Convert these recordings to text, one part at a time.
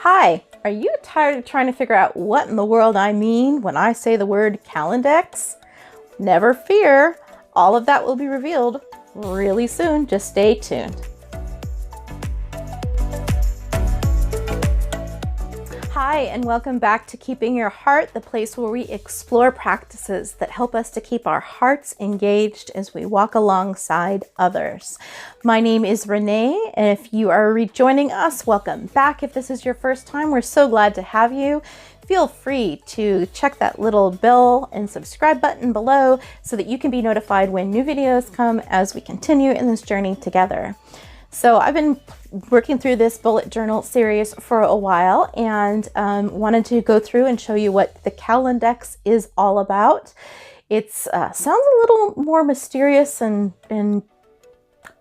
Hi, are you tired of trying to figure out what in the world I mean when I say the word Calendex? Never fear, all of that will be revealed really soon. Just stay tuned. Hi, and welcome back to Keeping Your Heart, the place where we explore practices that help us to keep our hearts engaged as we walk alongside others. My name is Renee, and if you are rejoining us, welcome back. If this is your first time, we're so glad to have you. Feel free to check that little bell and subscribe button below so that you can be notified when new videos come as we continue in this journey together. So I've been working through this bullet journal series for a while and wanted to go through and show you what the Calendex is all about. It sounds a little more mysterious and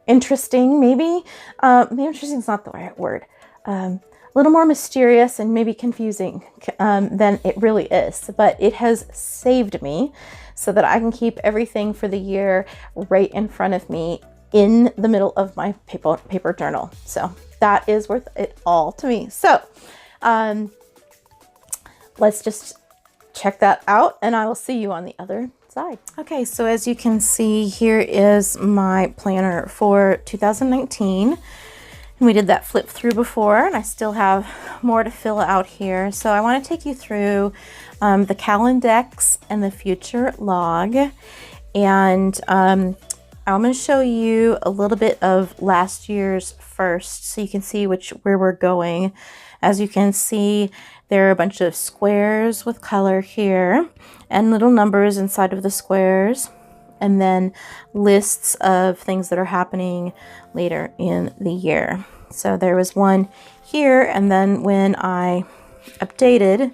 interesting, maybe. Maybe interesting is not the right word. A little more mysterious and maybe confusing than it really is, but it has saved me so that I can keep everything for the year right in front of me in the middle of my paper journal. So that is worth it all to me. So let's just check that out and I will see you on the other side. Okay, so as you can see, here is my planner for 2019. And we did that flip through before, and I still have more to fill out here. So I want to take you through the Calendex and the Future Log. And I'm going to show you a little bit of last year's first so you can see where we're going. As you can see, there are a bunch of squares with color here and little numbers inside of the squares, and then lists of things that are happening later in the year. So there was one here, and then when I updated,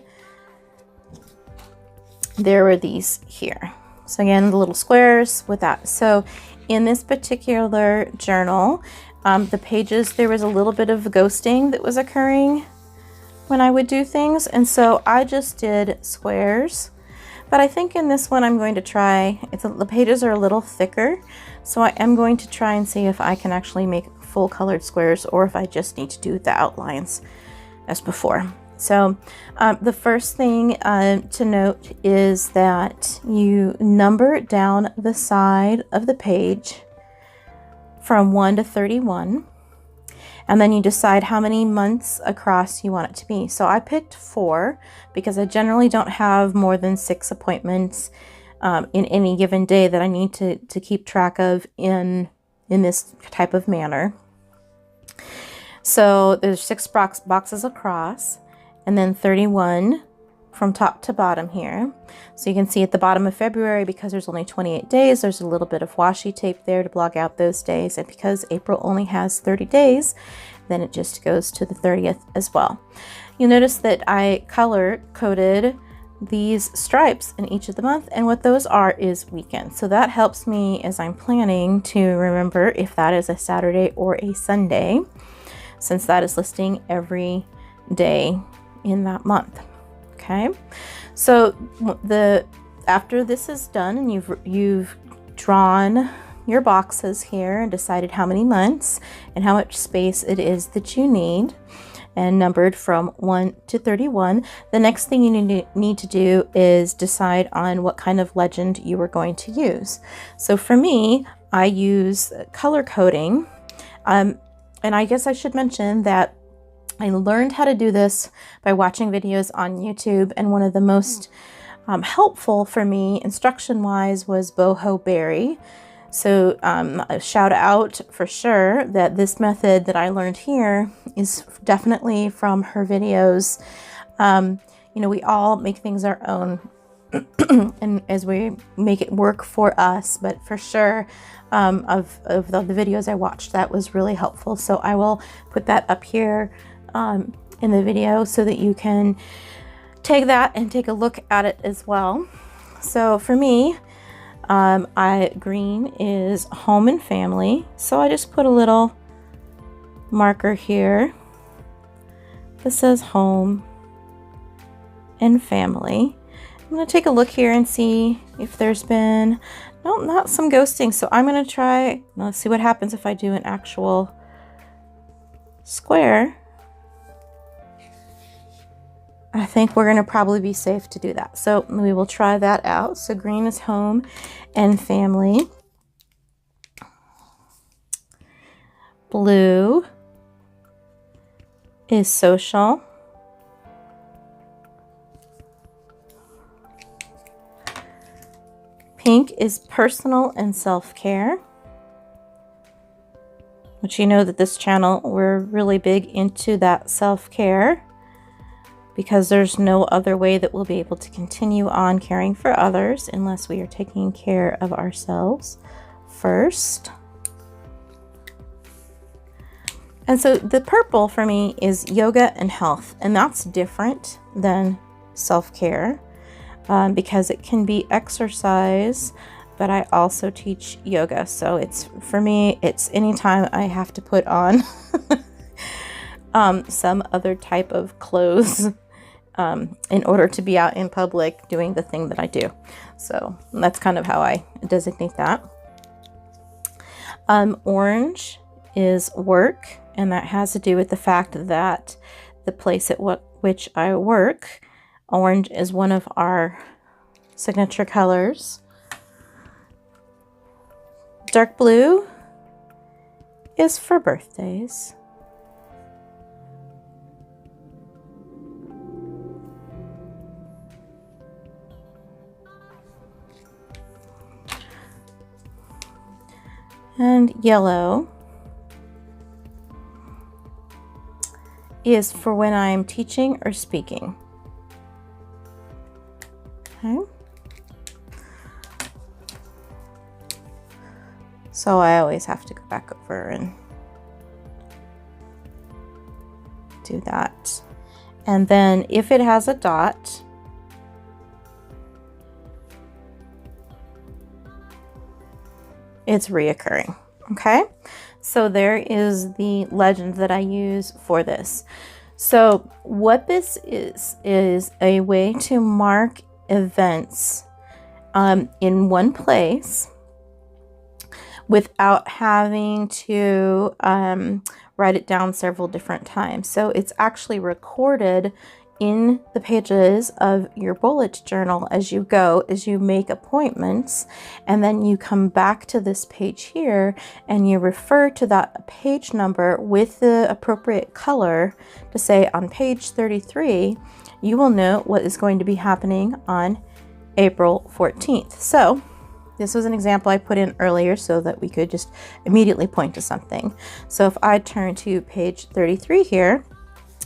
there were these here. So again, the little squares with that. So in this particular journal, the pages, there was a little bit of ghosting that was occurring when I would do things. And so I just did squares. But I think in this one I'm going to try, the pages are a little thicker. So I am going to try and see if I can actually make full colored squares or if I just need to do the outlines as before. So the first thing to note is that you number down the side of the page from 1 to 31, and then you decide how many months across you want it to be. So I picked 4 because I generally don't have more than 6 appointments in any given day that I need to keep track of in this type of manner. So there's 6 boxes across, and then 31 from top to bottom here. So you can see at the bottom of February, because there's only 28 days, there's a little bit of washi tape there to block out those days. And because April only has 30 days, then it just goes to the 30th as well. You'll notice that I color coded these stripes in each of the month, and what those are is weekends. So that helps me as I'm planning to remember if that is a Saturday or a Sunday, since that is listing every day in that month. Okay, so after this is done and you've drawn your boxes here and decided how many months and how much space it is that you need and numbered from 1 to 31, the next thing you need to do is decide on what kind of legend you are going to use. So for me, I use color coding, and I guess I should mention that I learned how to do this by watching videos on YouTube, and one of the most helpful for me instruction-wise was Boho Berry. So a shout out for sure that this method that I learned here is definitely from her videos. You know, we all make things our own and as we make it work for us, but for sure of the videos I watched, that was really helpful. So I will put that up here in the video so that you can take that and take a look at it as well. So for me, green is home and family. So I just put a little marker here that says home and family. I'm going to take a look here and see if there's been, no, not some ghosting. So I'm going to try, let's see what happens if I do an actual square. I think we're going to probably be safe to do that. So we will try that out. So green is home and family. Blue is social. Pink is personal and self-care. Which you know that this channel, we're really big into that self-care, because there's no other way that we'll be able to continue on caring for others unless we are taking care of ourselves first. And so the purple for me is yoga and health, and that's different than self-care because it can be exercise, but I also teach yoga. So it's, for me, it's anytime I have to put on some other type of clothes in order to be out in public doing the thing that I do. So that's kind of how I designate that. Orange is work, and that has to do with the fact that the place at which I work, orange is one of our signature colors. Dark blue is for birthdays. And yellow is for when I'm teaching or speaking. Okay. So I always have to go back over and do that. And then if it has a dot, it's reoccurring. Okay, so there is the legend that I use for this. So what this is a way to mark events in one place without having to write it down several different times. So it's actually recorded in the pages of your bullet journal as you go, as you make appointments, and then you come back to this page here and you refer to that page number with the appropriate color to say, on page 33, you will know what is going to be happening on April 14th. So this was an example I put in earlier so that we could just immediately point to something. So if I turn to page 33 here,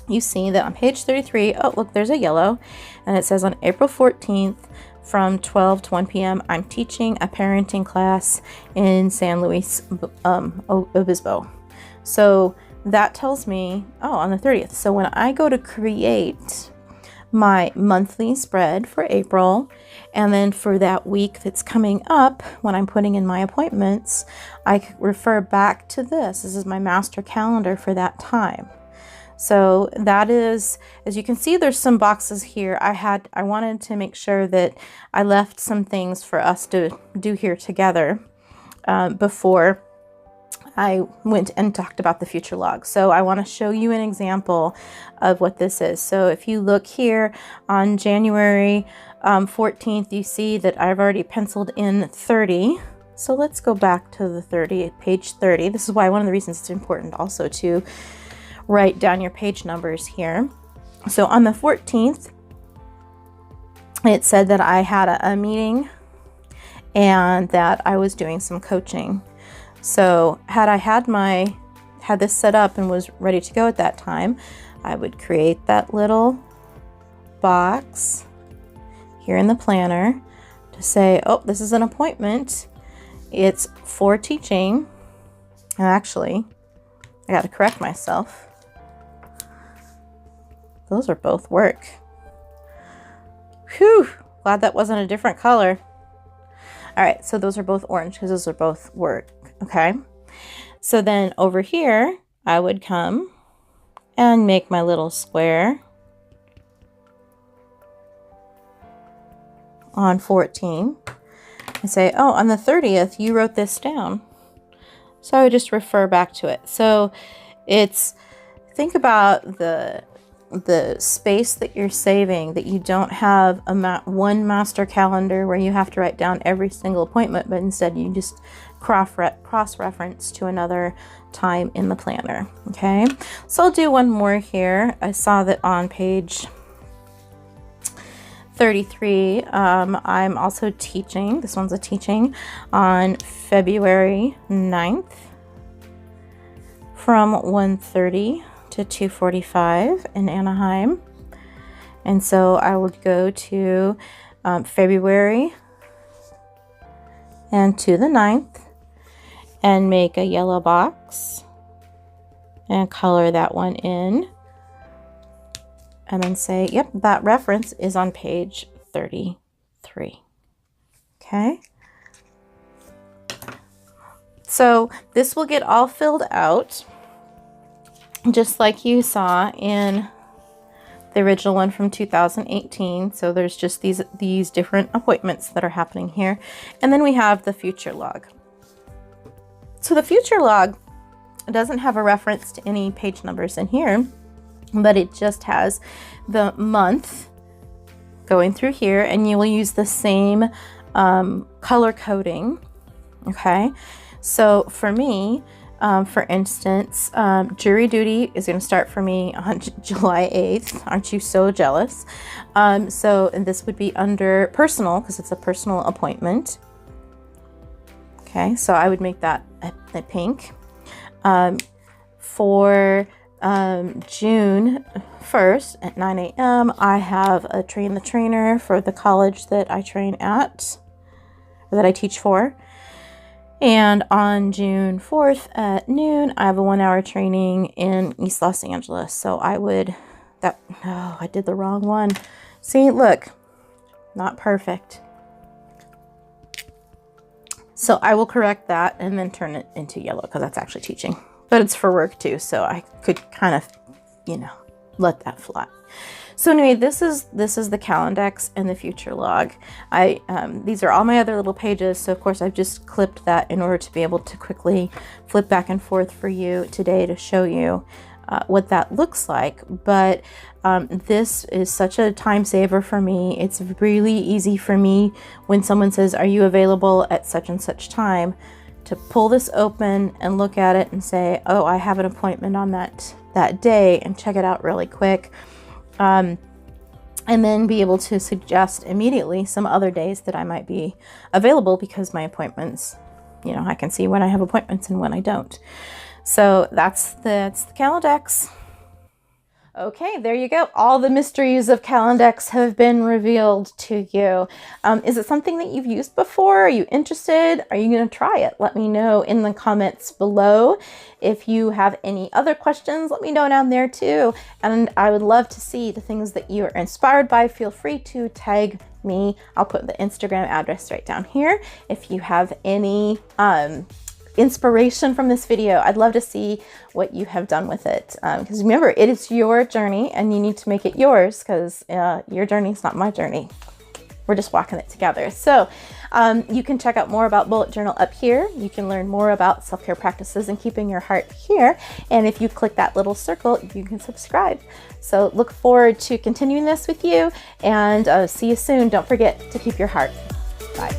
you see that on page 33, oh, look, there's a yellow, and it says on April 14th from 12 to 1 p.m., I'm teaching a parenting class in San Luis Obispo. So that tells me, oh, on the 30th. So when I go to create my monthly spread for April, and then for that week that's coming up, when I'm putting in my appointments, I refer back to this. This is my master calendar for that time. So that is, as you can see, there's some boxes here. I wanted to make sure that I left some things for us to do here together before I went and talked about the future log. So I want to show you an example of what this is. So if you look here on January 14th, you see that I've already penciled in 30. So let's go back to the 30, page 30. This is why one of the reasons it's important also to write down your page numbers here. So on the 14th, it said that I had a meeting and that I was doing some coaching. So had I had this set up and was ready to go at that time, I would create that little box here in the planner to say, oh, this is an appointment. It's for teaching. And actually, I got to correct myself. Those are both work. Whew, glad that wasn't a different color. All right, so those are both orange because those are both work, okay? So then over here, I would come and make my little square on 14 and say, oh, on the 30th, you wrote this down. So I would just refer back to it. So it's, think about the space that you're saving, that you don't have one master calendar where you have to write down every single appointment, but instead you just cross-reference to another time in the planner. Okay, so I'll do one more here. I saw that on page 33, I'm also teaching, this one's a teaching, on February 9th from 1:30 to 2:45 in Anaheim. And so I would go to February and to the 9th and make a yellow box and color that one in. And then say, yep, that reference is on page 33. Okay. So this will get all filled out just like you saw in the original one from 2018. So there's just these different appointments that are happening here. And then we have the future log. So the future log doesn't have a reference to any page numbers in here, but it just has the month going through here, and you will use the same color coding. Okay, so for me, for instance, jury duty is going to start for me on July 8th. Aren't you so jealous? And this would be under personal because it's a personal appointment. Okay, so I would make that a pink. For June 1st at 9 a.m. I have a train the trainer for the college that I train at, or that I teach for. And on June 4th at noon, I have a 1-hour training in East Los Angeles. So I did the wrong one. See, look, not perfect. So I will correct that and then turn it into yellow because that's actually teaching. But it's for work too, so I could kind of, let that fly. So anyway, this is the Calendex and the future log. These are all my other little pages, so of course I've just clipped that in order to be able to quickly flip back and forth for you today to show you what that looks like. But this is such a time saver for me. It's really easy for me when someone says, are you available at such and such time, to pull this open and look at it and say, oh, I have an appointment on that day, and check it out really quick. And then be able to suggest immediately some other days that I might be available because my appointments, I can see when I have appointments and when I don't. So that's the Calendex. Okay, there you go. All the mysteries of Calendex have been revealed to you. Is it something that you've used before? Are you interested? Are you going to try it? Let me know in the comments below. If you have any other questions, let me know down there too. And I would love to see the things that you are inspired by. Feel free to tag me. I'll put the Instagram address right down here. If you have any inspiration from this video, I'd love to see what you have done with it, because remember, it is your journey and you need to make it yours, because your journey is not my journey. We're just walking it together. So you can check out more about Bullet Journal up here. You can learn more about self-care practices and keeping your heart here, and if you click that little circle, you can subscribe. So look forward to continuing this with you, and see you soon. Don't forget to keep your heart. Bye.